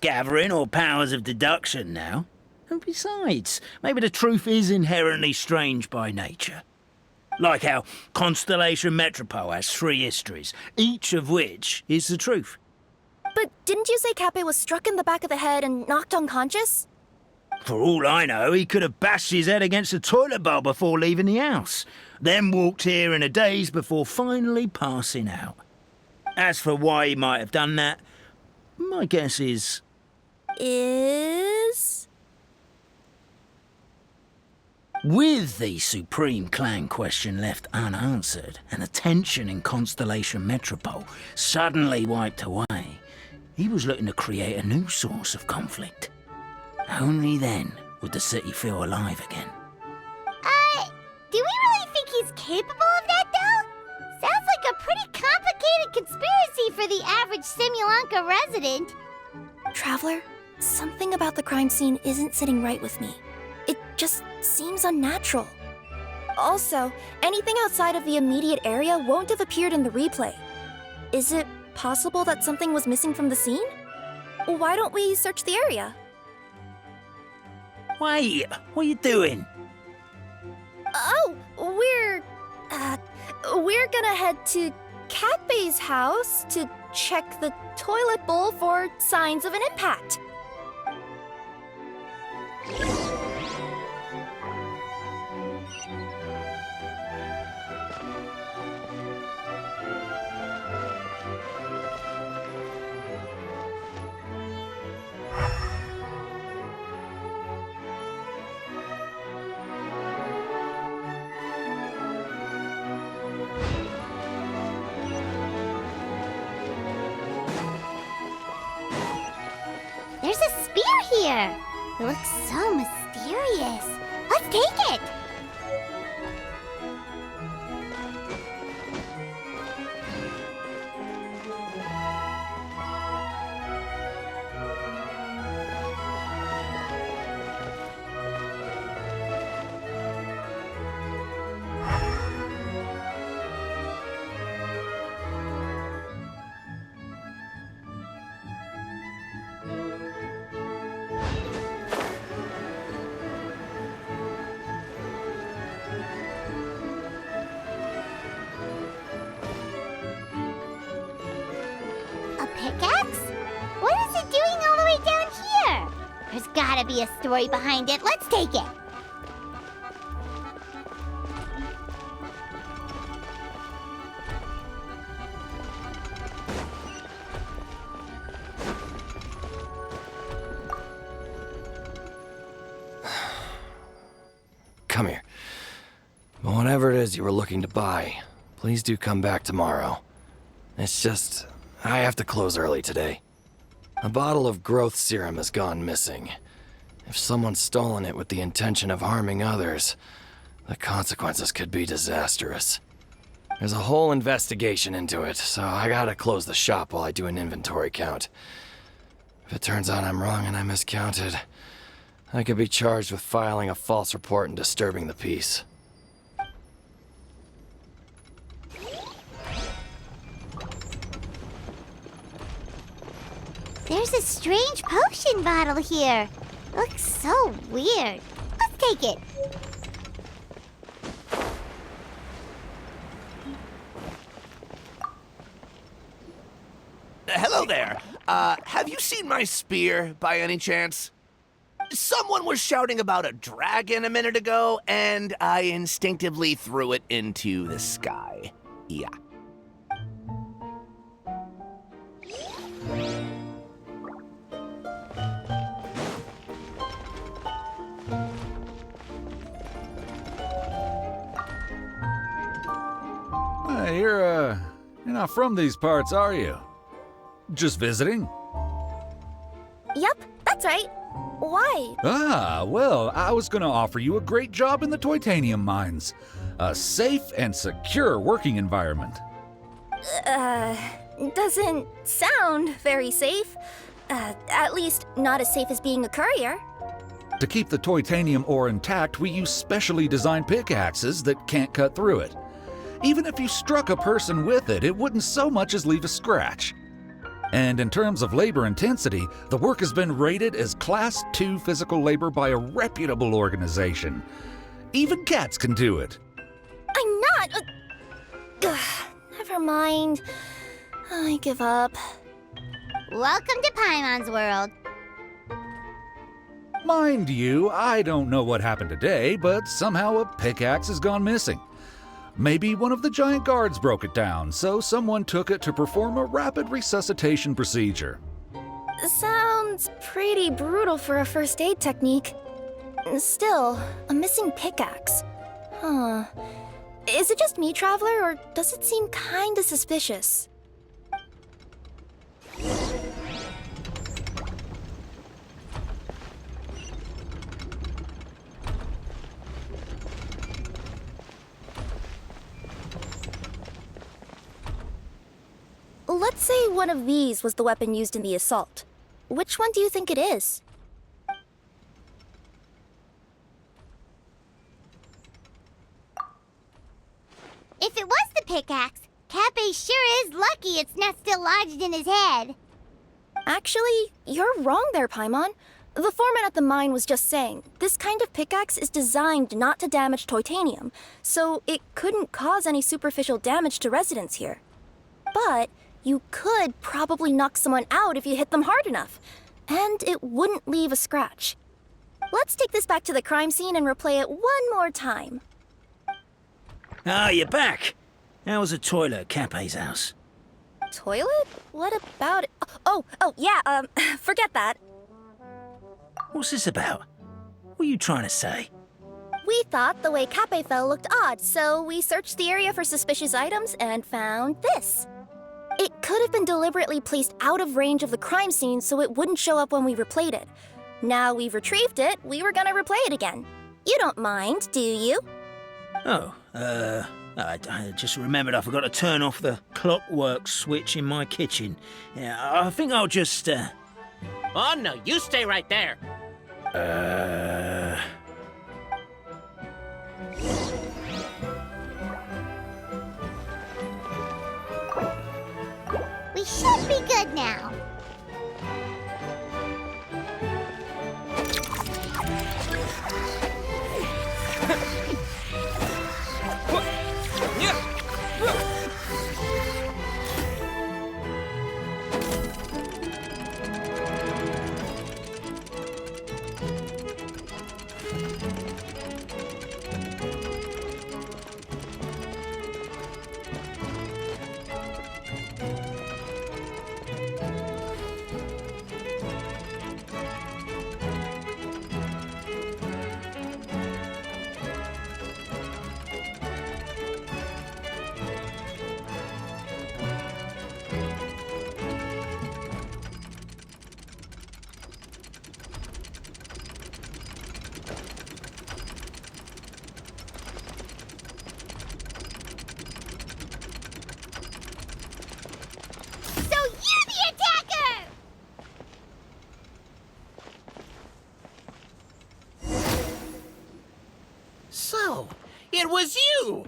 gathering or powers of deduction now. And besides, maybe the truth is inherently strange by nature. Like how Constellation Metropole has 3 histories, each of which is the truth. But didn't you say Cappe was struck in the back of the head and knocked unconscious? For all I know, he could have bashed his head against a toilet bowl before leaving the house, then walked here in a daze before finally passing out. As for why he might have done that, my guess is... With the Supreme Clan question left unanswered, and the tension in Constellation Metropole suddenly wiped away, he was looking to create a new source of conflict. Only then would the city feel alive again. Do we really think he's capable of that, though? Sounds like a pretty complicated conspiracy for the average Simulanka resident. Traveler, something about the crime scene isn't sitting right with me. It just seems unnatural. Also, anything outside of the immediate area won't have appeared in the replay. Is it possible that something was missing from the scene? Why don't we search the area? Wait, what are you doing? Oh, we're gonna head to Cappe's house to check the toilet bowl for signs of an impact. There's a spear here. It looks so mysterious. Let's take it. A pickaxe? What is it doing all the way down here? There's gotta be a story behind it. Let's take it. Come here. Whatever it is you were looking to buy, please do come back tomorrow. It's just, I have to close early today. A bottle of growth serum has gone missing. If someone's stolen it with the intention of harming others, the consequences could be disastrous. There's a whole investigation into it, so I gotta close the shop while I do an inventory count. If it turns out I'm wrong and I miscounted, I could be charged with filing a false report and disturbing the peace. There's a strange potion bottle here. Looks so weird. Let's take it. Hello there. Have you seen my spear by any chance? Someone was shouting about a dragon a minute ago, and I instinctively threw it into the sky. Yeah. You're not from these parts, are you? Just visiting? Yep, that's right. Why? Ah, well, I was gonna offer you a great job in the Titanium mines. A safe and secure working environment. Doesn't sound very safe. At least not as safe as being a courier. To keep the Titanium ore intact, we use specially designed pickaxes that can't cut through it. Even if you struck a person with it, it wouldn't so much as leave a scratch. And in terms of labor intensity, the work has been rated as Class 2 physical labor by a reputable organization. Even cats can do it. I'm not. Never mind. I give up. Welcome to Paimon's world. Mind you, I don't know what happened today, but somehow a pickaxe has gone missing. Maybe one of the giant guards broke it down, so someone took it to perform a rapid resuscitation procedure. Sounds pretty brutal for a first aid technique. Still, a missing pickaxe. Huh. Is it just me, Traveler, or does it seem kinda suspicious? Let's say one of these was the weapon used in the assault. Which one do you think it is? If it was the pickaxe, Cappe sure is lucky it's not still lodged in his head. Actually, you're wrong there, Paimon. The foreman at the mine was just saying, this kind of pickaxe is designed not to damage titanium, so it couldn't cause any superficial damage to residents here. But you could probably knock someone out if you hit them hard enough, and it wouldn't leave a scratch. Let's take this back to the crime scene and replay it one more time. Ah, you're back. How was the toilet at Cappe's house? Toilet? What about it? Oh, yeah, forget that. What's this about? What are you trying to say? We thought the way Cappe fell looked odd, so we searched the area for suspicious items and found this. It could have been deliberately placed out of range of the crime scene so it wouldn't show up when we replayed it. Now we've retrieved it, we were gonna replay it again. You don't mind, do you? Oh, I just remembered I forgot to turn off the clockwork switch in my kitchen. Yeah, I think I'll just, Oh no, you stay right there. We should be good now. So, it was you!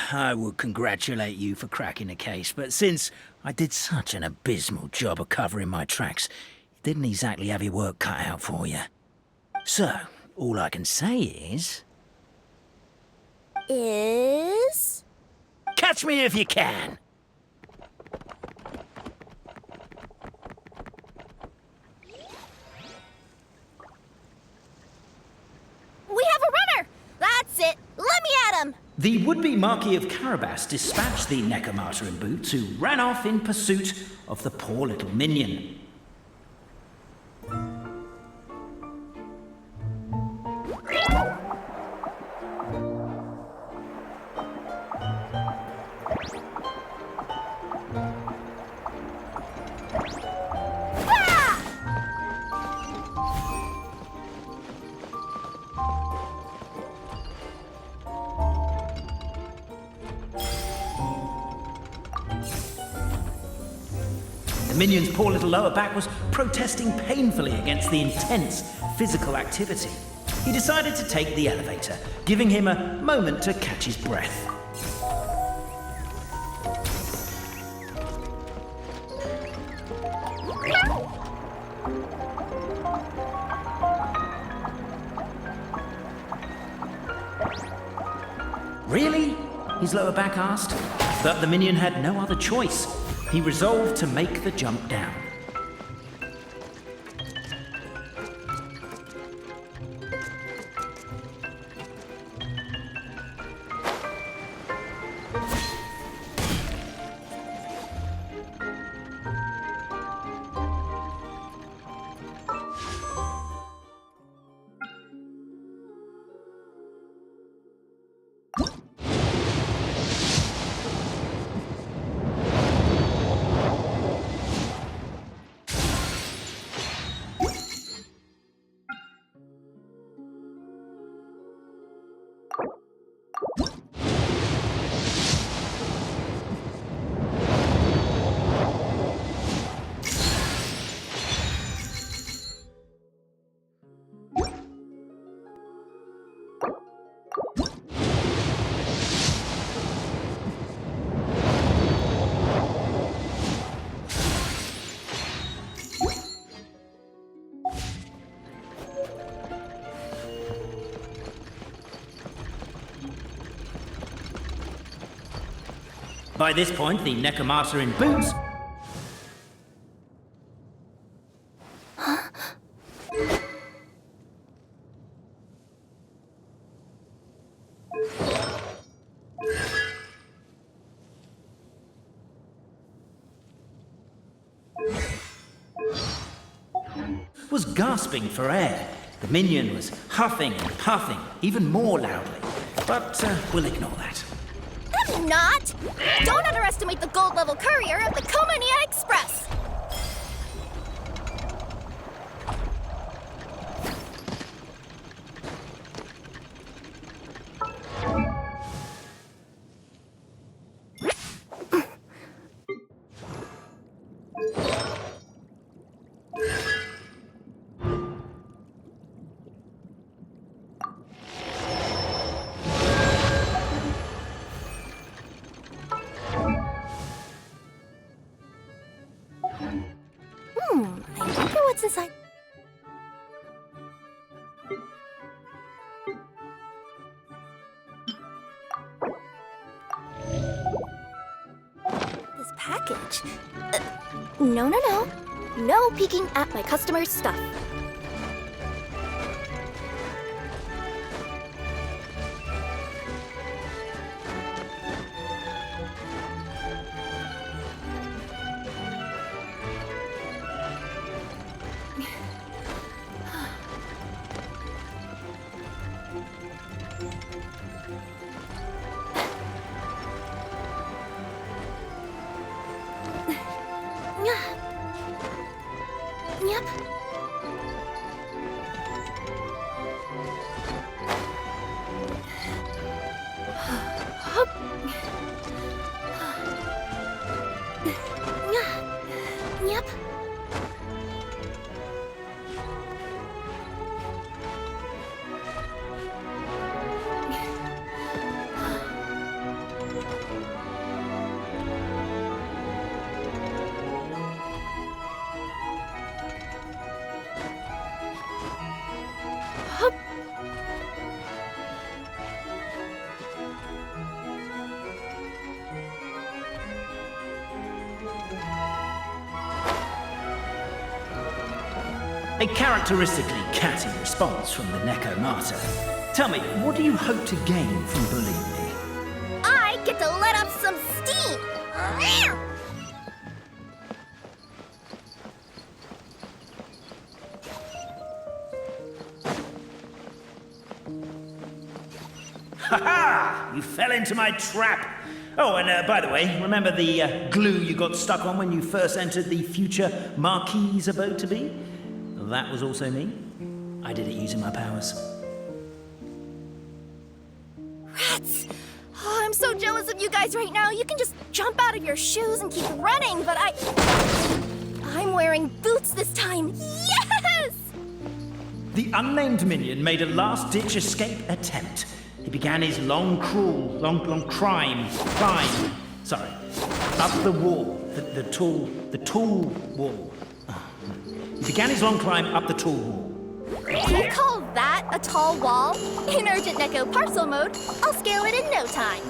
I would congratulate you for cracking the case, but since I did such an abysmal job of covering my tracks, you didn't exactly have your work cut out for you. So, all I can say is... Catch me if you can! We have a runner! That's it! Let me at him! The would-be Marquis of Carabas dispatched the Necromata in boots, who ran off in pursuit of the poor little minion. The minion's poor little lower back was protesting painfully against the intense physical activity. he decided to take the elevator, giving him a moment to catch his breath. Really? His lower back asked. But the minion had no other choice. He resolved to make the jump down. By this point, the Necromancer in boots was gasping for air. The minion was huffing and puffing, even more loudly. But we'll ignore that. I'm not! Don't underestimate the gold-level courier of the Komania Express! I wonder what's inside. This package. No. No peeking at my customer's stuff. Yep. Yep. A characteristically catty response from the Necromancer. Tell me, what do you hope to gain from bullying me? I get to let off some steam! Ha-ha! You fell into my trap! Oh, and by the way, remember the glue you got stuck on when you first entered the future Marquis's abode-to-be? That was also me. I did it using my powers. Rats! Oh, I'm so jealous of you guys right now. You can just jump out of your shoes and keep running, but I'm wearing boots this time. Yes! The unnamed minion made a last-ditch escape attempt. He began his long climb, up the wall, the tall wall. He began his long climb up the tall wall. You call that a tall wall? In urgent Neko parcel mode, I'll scale it in no time.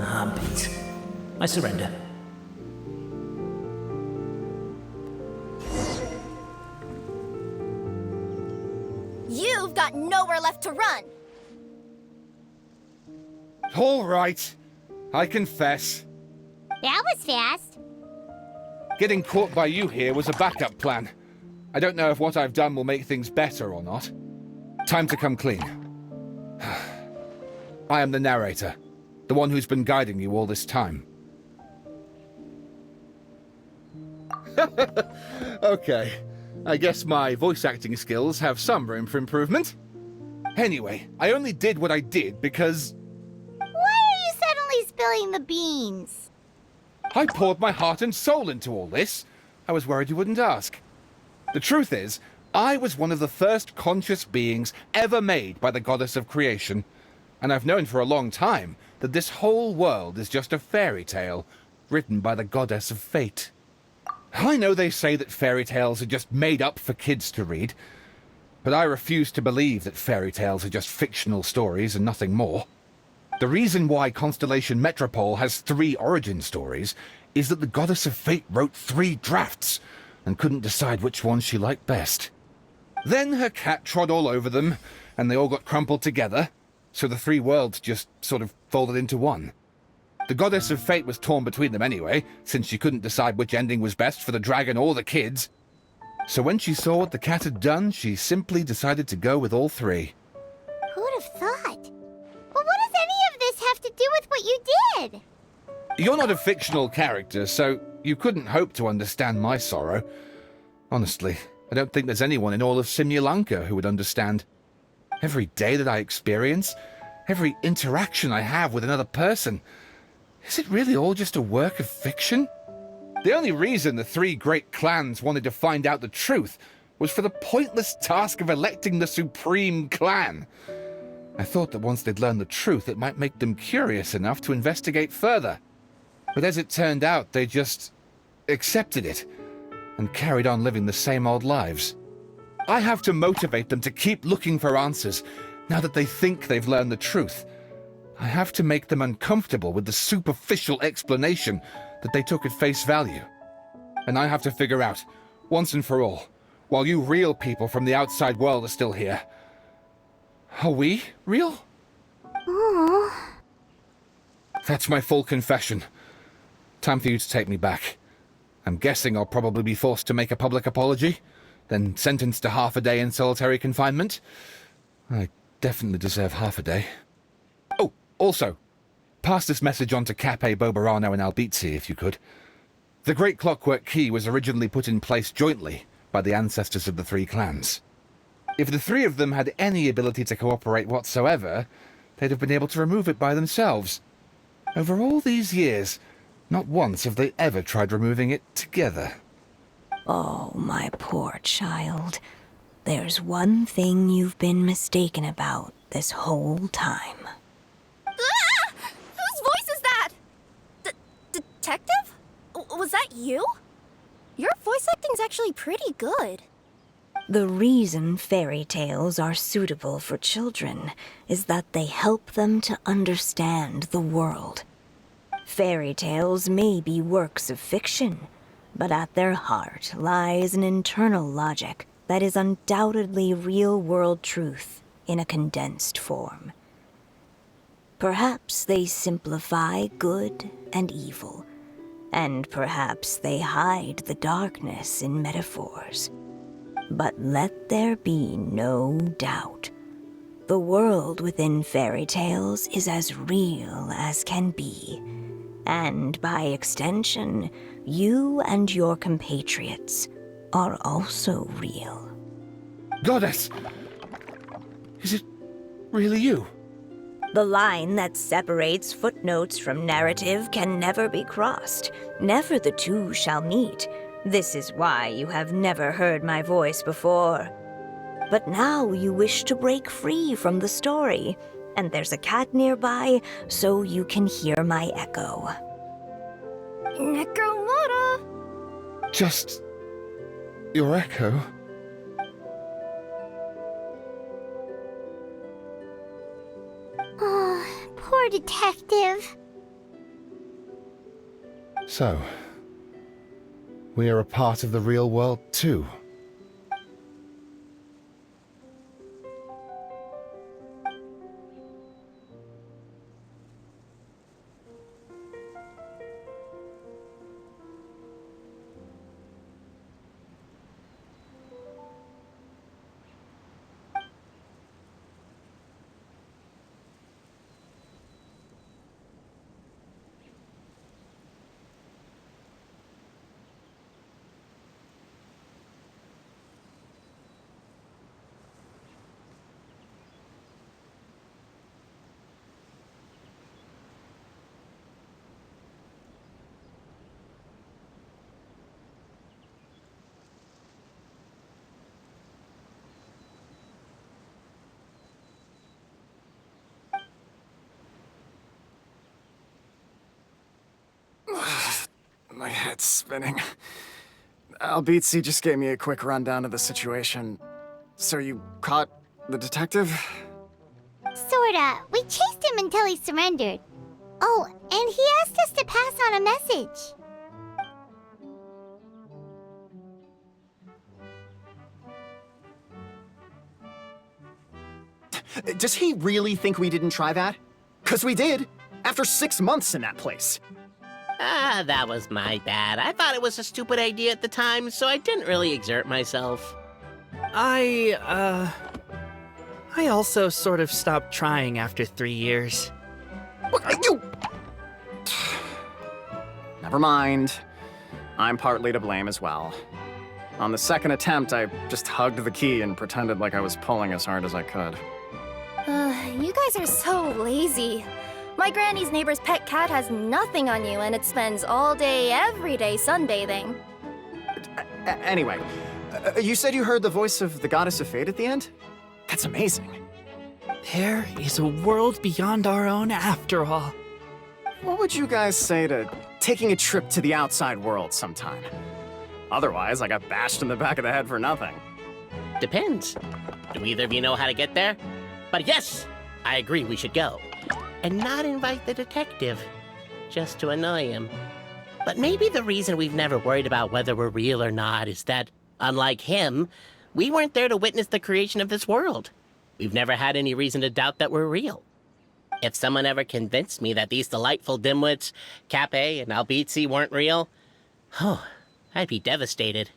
I'm beat. I surrender. You've got nowhere left to run. All right. I confess. That was fast. Getting caught by you here was a backup plan. I don't know if what I've done will make things better or not. Time to come clean. I am the narrator, the one who's been guiding you all this time. Okay, I guess my voice acting skills have some room for improvement. Anyway, I only did what I did because... Why are you suddenly spilling the beans? I poured my heart and soul into all this. I was worried you wouldn't ask. The truth is, I was one of the first conscious beings ever made by the goddess of creation, and I've known for a long time that this whole world is just a fairy tale written by the goddess of fate. I know they say that fairy tales are just made up for kids to read, but I refuse to believe that fairy tales are just fictional stories and nothing more. The reason why Constellation Metropole has 3 origin stories is that the goddess of fate wrote 3 drafts and couldn't decide which one she liked best. Then her cat trod all over them, and they all got crumpled together, so the 3 worlds just sort of folded into one. The goddess of fate was torn between them anyway, since she couldn't decide which ending was best for the dragon or the kids. So when she saw what the cat had done, she simply decided to go with all 3. Who'd have thought? But what does any of this have to do with what you did? You're not a fictional character, so you couldn't hope to understand my sorrow. Honestly, I don't think there's anyone in all of Simulanka who would understand. Every day that I experience, every interaction I have with another person, is it really all just a work of fiction? The only reason the 3 great clans wanted to find out the truth was for the pointless task of electing the supreme clan. I thought that once they'd learned the truth, it might make them curious enough to investigate further. But as it turned out, they just accepted it and carried on living the same old lives. I have to motivate them to keep looking for answers now that they think they've learned the truth. I have to make them uncomfortable with the superficial explanation that they took at face value. And I have to figure out, once and for all, while you real people from the outside world are still here, are we real? Aww. That's my full confession. Time for you to take me back. I'm guessing I'll probably be forced to make a public apology, then sentenced to half a day in solitary confinement. I definitely deserve half a day. Oh, also, pass this message on to Cape, Bobarano, and Albizzi, if you could. The Great Clockwork Key was originally put in place jointly by the ancestors of the 3 clans. If the 3 of them had any ability to cooperate whatsoever, they'd have been able to remove it by themselves. Over all these years, not once have they ever tried removing it together. Oh, my poor child. There's one thing you've been mistaken about this whole time. Ah! Whose voice is that? Detective? Was that you? Your voice acting's actually pretty good. The reason fairy tales are suitable for children is that they help them to understand the world. Fairy tales may be works of fiction, but at their heart lies an internal logic that is undoubtedly real-world truth in a condensed form. Perhaps they simplify good and evil, and perhaps they hide the darkness in metaphors. But let there be no doubt. The world within fairy tales is as real as can be. And by extension, you and your compatriots are also real. Goddess! Is it really you? The line that separates footnotes from narrative can never be crossed. Never the two shall meet. This is why you have never heard my voice before. But now you wish to break free from the story, and there's a cat nearby, so you can hear my echo. Necromora! Just your echo? Oh, poor detective. So, we are a part of the real world too. My head's spinning. Albizzi just gave me a quick rundown of the situation. So you caught the detective? Sorta. We chased him until he surrendered. Oh, and he asked us to pass on a message. Does he really think we didn't try that? 'Cause we did! After 6 months in that place! Ah, that was my bad. I thought it was a stupid idea at the time, so I didn't really exert myself. I also sort of stopped trying after 3 years. You! Never mind. I'm partly to blame as well. On the second attempt, I just hugged the key and pretended like I was pulling as hard as I could. You guys are so lazy. My granny's neighbor's pet cat has nothing on you, and it spends all day, every day sunbathing. Anyway, you said you heard the voice of the goddess of fate at the end? That's amazing. There is a world beyond our own after all. What would you guys say to taking a trip to the outside world sometime? Otherwise, I got bashed in the back of the head for nothing. Depends. Do either of you know how to get there? But yes, I agree we should go. And not invite the detective, just to annoy him. But maybe the reason we've never worried about whether we're real or not is that, unlike him, we weren't there to witness the creation of this world. We've never had any reason to doubt that we're real. If someone ever convinced me that these delightful dimwits, Cape and Albizzi, weren't real, I'd be devastated.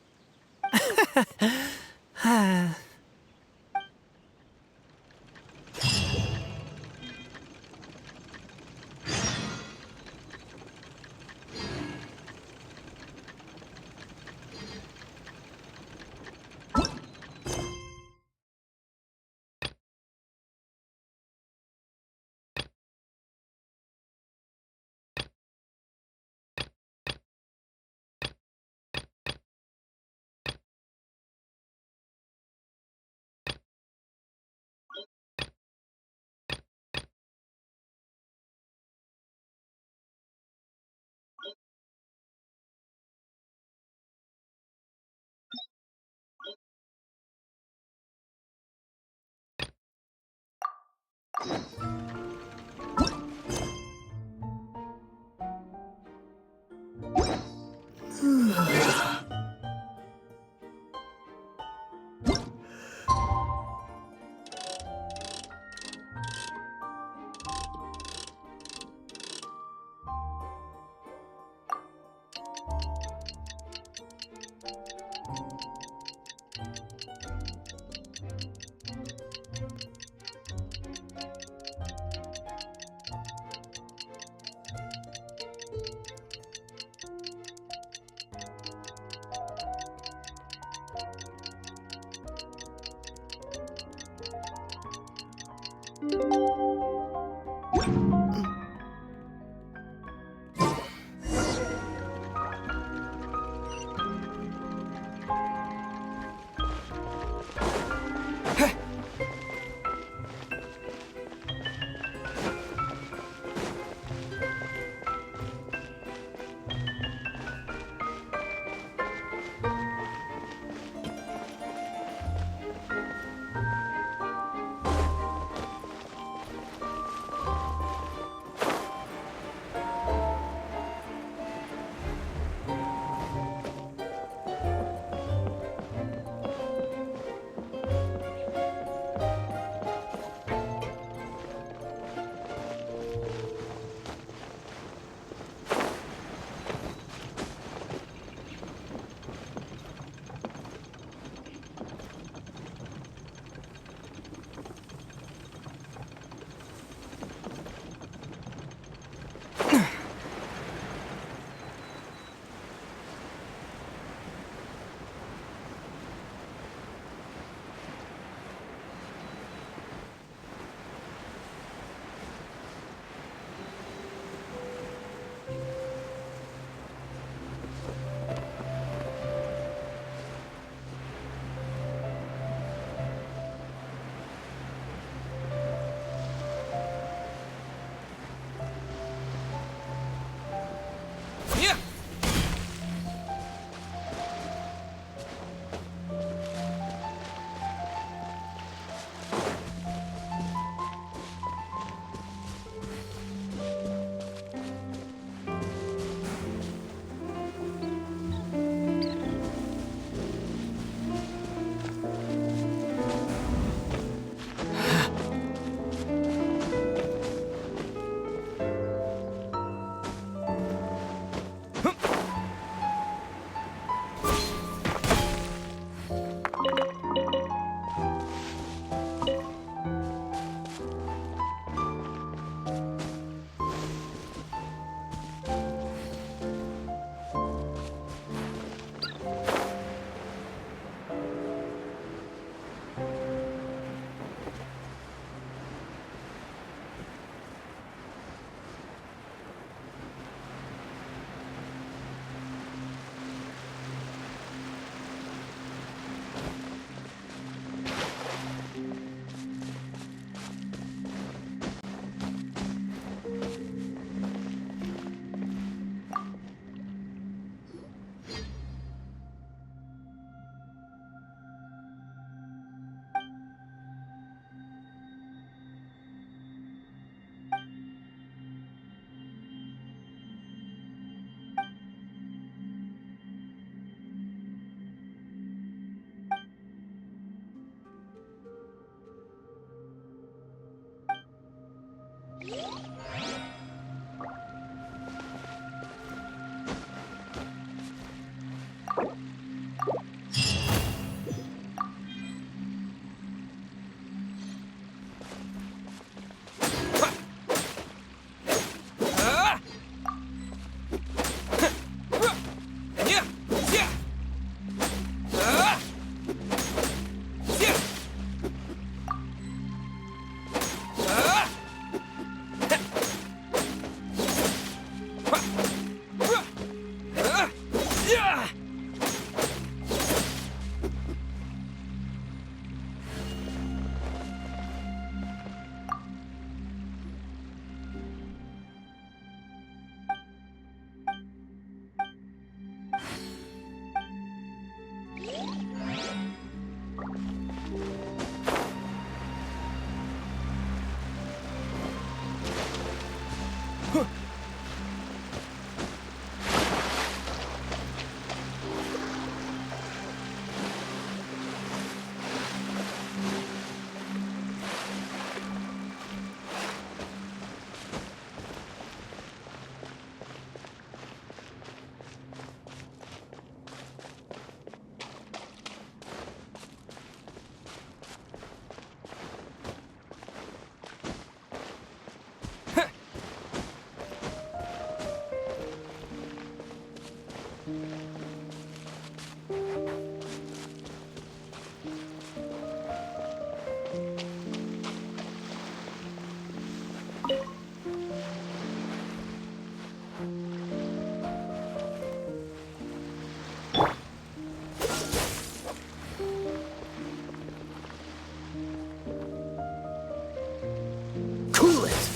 Cool it!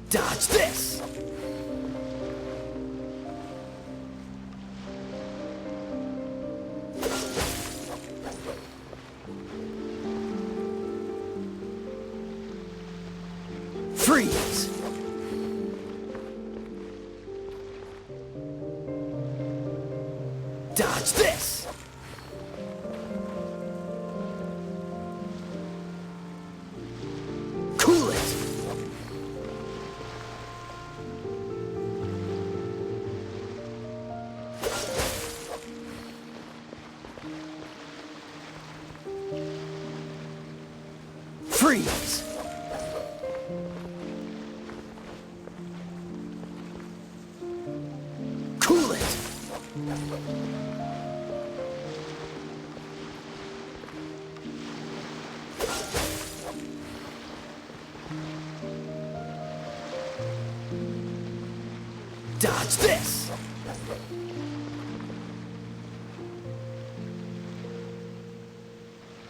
Dodge this! Freeze! Dodge this! Cool it! Freeze! Cool it! Dodge this!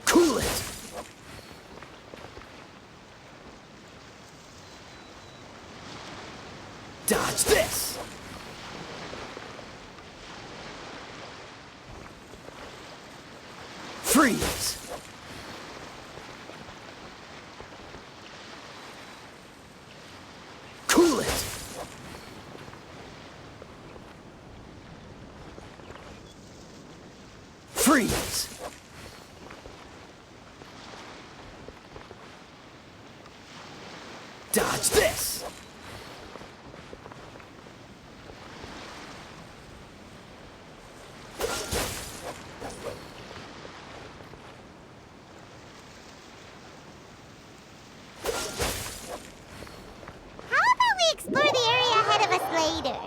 Cool it! Dodge this! Freeze! Cool it! Freeze! Dodge this! How about we explore the area ahead of us later?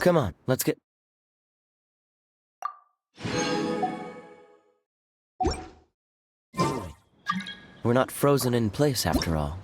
Come on, let's get... We're not frozen in place after all.